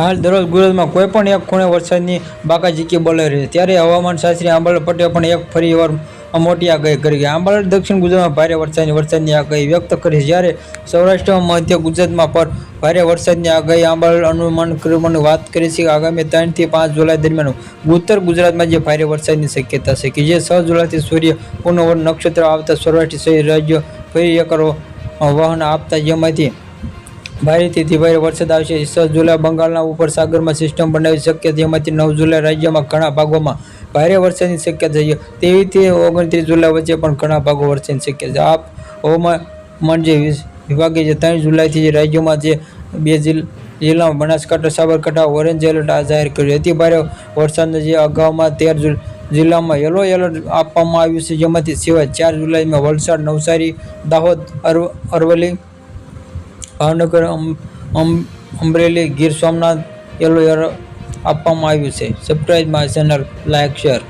હાલ દરરોજ ગુજરાતમાં કોઈ પણ એક ખૂણે વરસાદની બાકાજીકી બોલાઈ રહી છે, ત્યારે હવામાન શાસ્ત્રી આંબાલાલ પટેલે પણ એક ફરી વાર મોટી આગાહી કરી છે. આંબાલાલ દક્ષિણ ગુજરાતમાં ભારે વરસાદની આગાહી વ્યક્ત કરી છે, જ્યારે સૌરાષ્ટ્રમાં મધ્ય ગુજરાતમાં પણ ભારે વરસાદની આગાહી આંબાલાલ અનુમાન કરવાની વાત કરી છે. આગામી 3 થી 5 જુલાઈ દરમિયાન ઉત્તર ગુજરાતમાં જે ભારે વરસાદની શક્યતા છે કે જે 6 જુલાઈથી સૂર્ય પૂર્ણ નક્ષત્ર આવતા સૌરાષ્ટ્ર સહિત રાજ્ય ફરી એકવાર વહન આપતા જેમાંથી ભારેથી ભારે વરસાદ આવશે. 6 જુલાઈ બંગાળના ઉપસાગરમાં સિસ્ટમ બનાવી શક્ય જેમાંથી 9 જુલાઈ રાજ્યમાં ઘણા ભાગોમાં ભારે વરસાદની શક્યતા છે. 23 થી 29 જુલાઈ વચ્ચે પણ ઘણા ભાગો વરસાદની શક્યતા છે. હવામાન વિભાગે 3 જુલાઈથી રાજ્યમાં જે 2 જિલ્લામાં બનાસકાંઠા સાબરકાંઠા ઓરેન્જ એલર્ટ જાહેર કર્યું. અતિ ભારે વરસાદના જે અગાઉમાં 13 જિલ્લામાં યલો એલર્ટ આપવામાં આવ્યું છે, જેમાંથી સિવાય 4 જુલાઈમાં વલસાડ, નવસારી, દાહોદ, અરવલ્લી, ભાવનગર, અમરેલી, ગીર સોમનાથ યલો એલર્ટ આપવામાં આવ્યું છે. Subscribe my channel, like, share.